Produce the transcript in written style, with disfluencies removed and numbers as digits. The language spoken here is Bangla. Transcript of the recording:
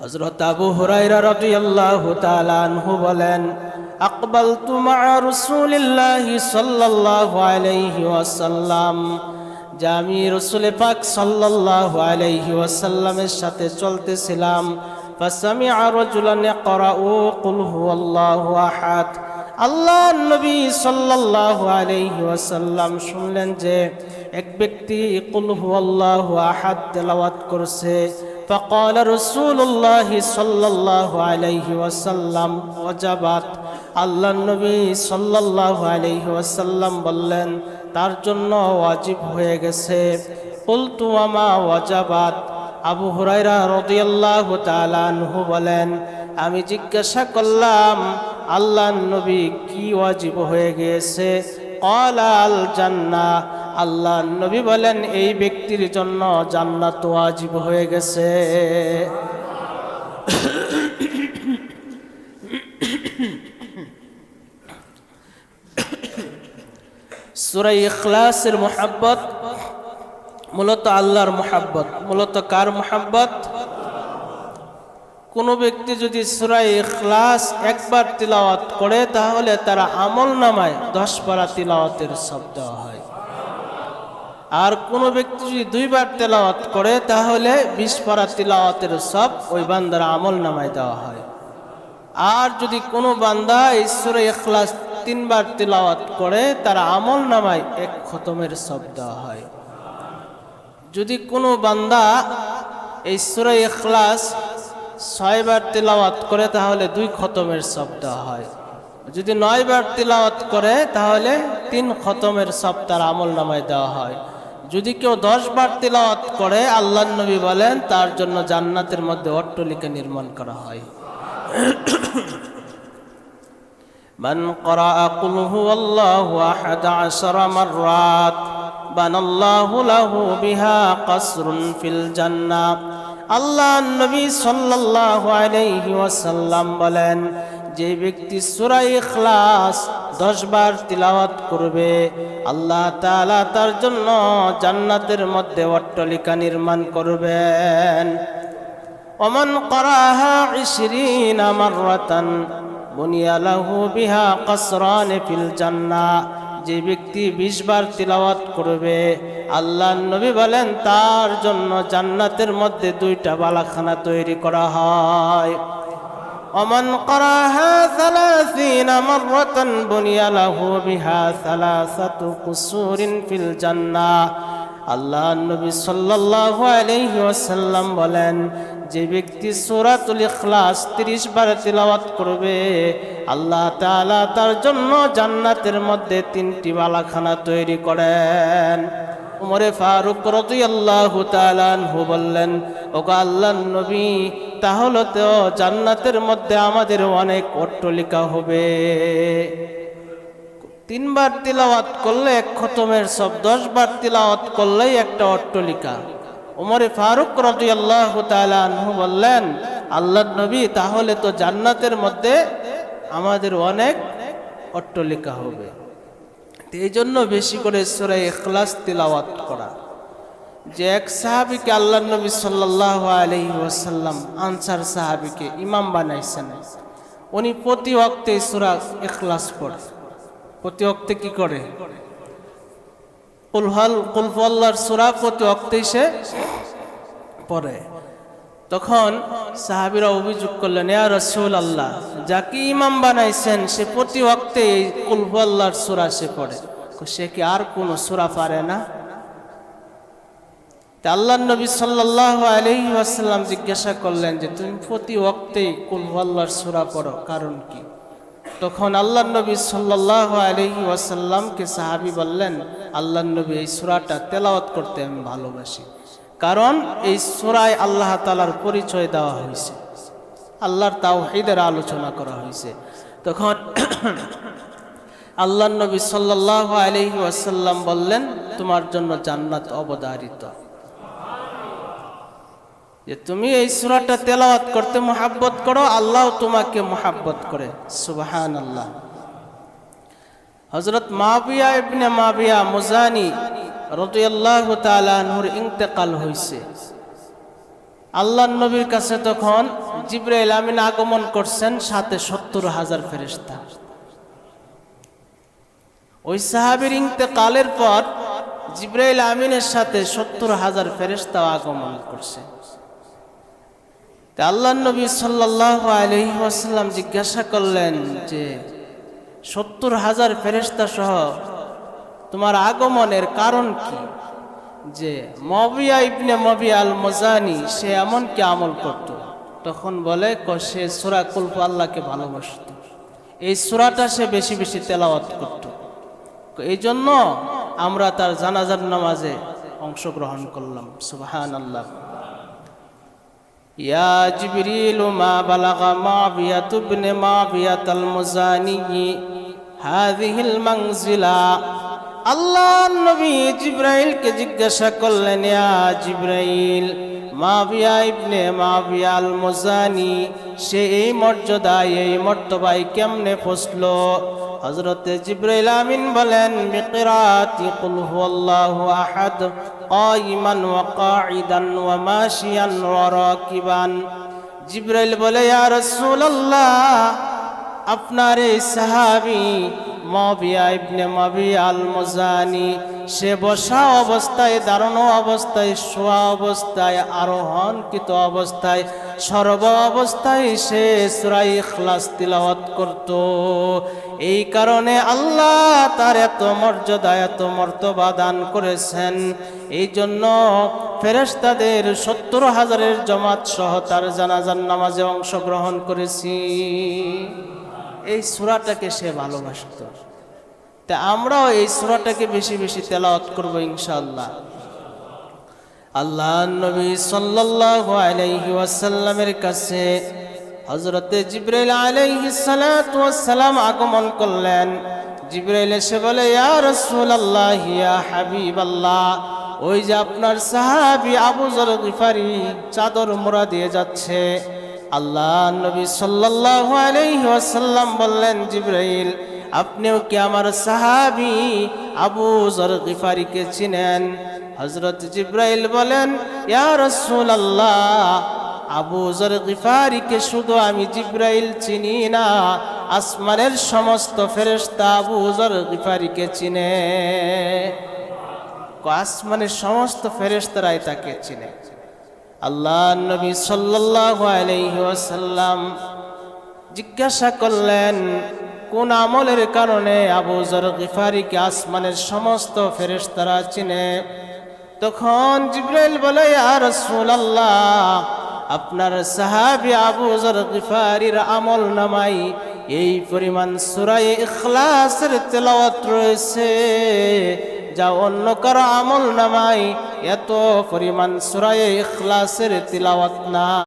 হযরত আবু হুরায়রা রাদিয়াল্লাহু তাআলা আনহু বলেন, আকবালতু মা'a রাসূলিল্লাহি সাল্লাল্লাহু আলাইহি ওয়াসাল্লাম, যে আমি রাসূল পাক সাল্লাল্লাহু আলাইহি ওয়াসাল্লামের সাথে চলতেছিলাম। ফাসামি'a রাজুলান ইয়াকরাউ কুল হুয়াল্লাহু আহাদ। আল্লাহর নবী সাল্লাল্লাহু আলাইহি ওয়াসাল্লাম শুনলেন যে এক ব্যক্তি কুল হুয়াল্লাহু আহাদ তেলাওয়াত করছে। فقال رسول الله صلى الله عليه وسلم ওয়াজাবাত। আল্লাহর নবী সাল্লাল্লাহু আলাইহি ওয়াসাল্লাম বললেন, তার জন্য ওয়াজিব হয়ে গেছে। কুলতু ওয়ামা ওয়াজাবাত। আবু হুরায়রা রাদিয়াল্লাহু তাআলা আনহু বলেন, আমি জিজ্ঞাসা করলাম, আল্লাহর নবী কি ওয়াজিব হয়ে গিয়েছে? ক্বালা আল জান্নাহ। আল্লাহর নবী বলেন, এই ব্যক্তির জন্য জান্নাত ওয়াজিব হয়ে গেছে। সূরা ইখলাসের মুহাব্বত মূলত আল্লাহর মুহাব্বত। মূলত কার মুহাব্বত? কোনো ব্যক্তি যদি সূরা ইখলাস একবার তিলাওয়াত করে তাহলে তার আমলনামায় 10 পারা তিলাওয়াতের শব্দ হয়। আর কোনো ব্যক্তি যদি 2 বার তেলাওয়াত করে তাহলে 20 পারা তিলাওয়াতের সব ওই বান্দার আমলনামায় দেওয়া হয়। আর যদি কোনো বান্দা এই সূরা ইখলাস 3 বার তিলাওয়াত করে তার আমলনামায় 1 খতমের সব দেওয়া হয়। যদি কোনো বান্দা এই সূরা ইখলাস 6 বার তিলাওয়াত করে তাহলে 2 খতমের সব দেওয়া হয়। যদি 9 বার তিলাওয়াত করে তাহলে 3 খতমের সব তার আমলনামায় দেওয়া হয়। যদি কেউ 10 বার তিলাওয়াত করে আল্লাহর নবী বলেন তার জন্য জান্নাতের মধ্যে অট্টালিকা নির্মাণ করা হয়। মান ক্বারাআ কুল হুয়াল্লাহু আহাদ 10 মাররাত বানাল্লাহু লাহু বিহা কসরুন ফিল জান্নাহ। আল্লাহর নবী সাল্লাল্লাহু আলাইহি ওয়াসাল্লাম বলেন, যে ব্যক্তি সূরা ইখলাস 10 বার তিলাওয়াত করবে আল্লাহ তাআলা তার জন্য জান্নাতের মধ্যে অট্টালিকা নির্মাণ করবেন। ওমান ক্বারাআহা 20 মাররাতান বুনিয়া লাহু বিহা কসরান ফিল জান্নাহ। যে ব্যক্তি 20 বার তিলাওয়াত করবে আল্লাহর নবী বলেন তার জন্য জান্নাতের মধ্যে 2টা বালাখানা তৈরি করা হয়। ওমান ক্বারাআহা 30 মাররাতান বুনিয়া লাহু বিহা 3 কুসুরিন ফিল জান্নাহ। আল্লাহর নবী সাল্লাল্লাহু আলাইহি ওয়াসাল্লাম বলেন, যে ব্যক্তি সূরাতুল ইখলাস 30 বার তিলাওয়াত করবে আল্লাহ তাআলা তার জন্য জান্নাতের মধ্যে 3টি বালাখানা তৈরি করেন। উমরে ফারুক রাদিয়াল্লাহু তাআলা আনহু বললেন, ওগো আল্লাহর নবী, তাহলে তো জান্নাতের মধ্যে আমাদের অনেক অট্টালিকা হবে। 3 বার তিলাওয়াত করলে 1 খতমের সব, 10 বার তিলাওয়াত করলেই একটা অট্টালিকা। উমরে ফারুক রাদিয়াল্লাহু তাআলা আনহু বললেন, আল্লাহর নবী, তাহলে তো জান্নাতের মধ্যে আমাদের অনেক অট্টালিকা হবে। এই জন্য বেশি করে সূরা ইখলাস তিলাওয়াত করা। যে এক সাহাবীকে আল্লাহর নবী সাল্লাল্লাহু আলাইহি ওয়াসাল্লাম আনসার সাহাবীকে ইমাম বানাইছেন, উনি প্রতি ওয়াক্তে সূরা ইখলাস পড়ে। প্রতি ওয়াক্তে কি করে? কুল হুয়াল্লাহর সূরা প্রতি ওয়াক্তে সে পড়ে। তখন সাহাবীরা অভিযোগ করলেন, ইয়া রাসূলুল্লাহ, যাকে ইমাম বানাইছেন সে প্রতি ওয়াক্তে কুল হুয়াল্লাহর সূরা সে পড়ে, সে কি আর কোন সূরা পারে না? তা আল্লাহর নবী সাল্লাল্লাহু আলাইহি ওয়াসাল্লাম জিজ্ঞাসা করলেন যে তুমি প্রতি ওয়াক্তে কুল হুয়াল্লাহর সূরা পড়ো, কারণ কি? তখন আল্লাহর নবী সাল্লাল্লাহু আলাইহি ওয়াসাল্লামকে সাহাবী বললেন, আল্লাহর নবী, এই সূরাটা তেলাওয়াত করতে আমি ভালোবাসি, কারণ এই সূরায় আল্লাহ তাআলার পরিচয় দেওয়া হয়েছে, আল্লাহর তাওহীদের আলোচনা করা হয়েছে। তখন আল্লাহর নবী সাল্লাল্লাহু আলাইহি ওয়াসাল্লাম বললেন, তোমার জন্য জান্নাত অবধারিত। যে তুমি এই সূরাটা তেলাওয়াত করতে মুহাব্বত করো, আল্লাহ তোমাকে মুহাব্বত করে। সুবহানাল্লাহ। হযরত মাবিয়া ইবনে মাবিয়া মুজানি রাদিয়াল্লাহু তাআলা আনহুর ইন্তেকাল হইছে। আল্লাহর নবীর কাছে তখন জিবরাইল আমিন আগমন করছেন, সাথে 70,000 ফেরেশতা। ওই সাহাবীর ইন্তেকালের পর জিবরাইল আমিনের সাথে 70,000 ফেরেশতা আগমন করছে। তা আল্লাহর নবী সাল্লাল্লাহু আলাইহি ওয়াসাল্লাম জিজ্ঞাসা করলেন যে 70,000 ফেরেশতা সহ তোমার আগমনের কারণ কি? যে মুআবিয়া ইবনে মুআবিয়া আল মুজানি সে এমন কি আমল করত? তখন বলে সে সূরা কুল হু আল্লাহকে ভালোবাসত, এই সূরাটা সে বেশি বেশি তেলাওয়াত করত। এই জন্য আমরা তার জানাজার নামাজে অংশগ্রহণ করলাম। সুবহানাল্লাহ। ইয়া জিবরিল মা বালাগা মুআবিয়া ইবনে মুআবিয়া আল মুজানি হাযিহিল মানজিলা। আল্লাহ নবী জিবরাইলকে জিজ্ঞাসা করলেন, ইয়া জিবরাইল, মুআবিয়া ইবনে মুআবিয়া আল মুজানি সে এই মর্যাদায় এই মর্তবায় কেমনে পৌঁছলো? হযরতে জিবরাইল আমিন বলেন, বিকিরাতি কুল হুয়াল্লাহু আহাদ কাইমান ওয়া কাঈদান ওয়া মাশিয়ান ওয়া রাকিবান। জিবরাইল বলে, ইয়া রাসূলুল্লাহ, আপনার এই সাহাবী মুআবিয়া ইবনে মুআবিয়া আল মুজানি সে বসা অবস্থায়, দাঁড়ানো অবস্থায়, শোয়া অবস্থায়, আরোহণকৃত অবস্থায়, সর্ব অবস্থায় সে সূরা ইখলাস তিলাওয়াত করত। এই কারণে আল্লাহ তার এত মর্যাদা, এত মর্তবা দান করেছেন। এই জন্য ফেরেশতাদের 70,000-এর জামাত সহ তার জানাজার নামাজে অংশগ্রহণ করেছি। এই সূরাটাকে সে ভালোবাসত। তা আমরাও এই সূরাটাকে বেশি বেশি তেলাওয়াত করব ইনশাআল্লাহ। আল্লাহর নবী সাল্লাল্লাহু আলাইহি ওয়াসাল্লামের কাছে হযরতে জিবরাইল আলাইহিস সালাতু ওয়াস সালাম আগমন করলেন। জিবরাইল এসে বলে, ইয়া রাসূলুল্লাহ, ইয়া হাবিবাল্লাহ, ওই যে আপনার সাহাবী আবু যর গিফারি চাদর মোড়া দিয়ে যাচ্ছে। আল্লাহ নবী সাল্লাল্লাহু আলাইহি ওয়াসাল্লাম বললেন, জিবরাইল, আপনিও কি আমার সাহাবী আবু যর গিফারিকে চিনেন? হযরত জিবরাইল বলেন, ইয়া রাসূলুল্লাহ, আবু যর গিফারিকে শুধু আমি জিবরাইল চিনি না, আসমানের সমস্ত ফেরেশতা আবু যর গিফারিকে চিনে। আসমানের সমস্ত ফেরেশতারাই তাকে চিনে। আল্লাহ নবী সাল্লাল্লাহু আলাইহি ওয়াসাল্লাম জিজ্ঞাসা করলেন, কোন আমলের কারণে আবু যর গিফারিকে আসমানের সমস্ত ফেরেশতারা চিনে? তখন জিবরাইল বলে, ইয়া রাসূলুল্লাহ, আপনার সাহাবী আবু যর গিফারির আমল নামাই এই পরিমাণ সূরা ইখলাসের তেলাওয়াত রয়েছে, যা অন্য কারো আমল নামাই এত পরিমাণ সূরা ইখলাসের তিলাওয়াত না।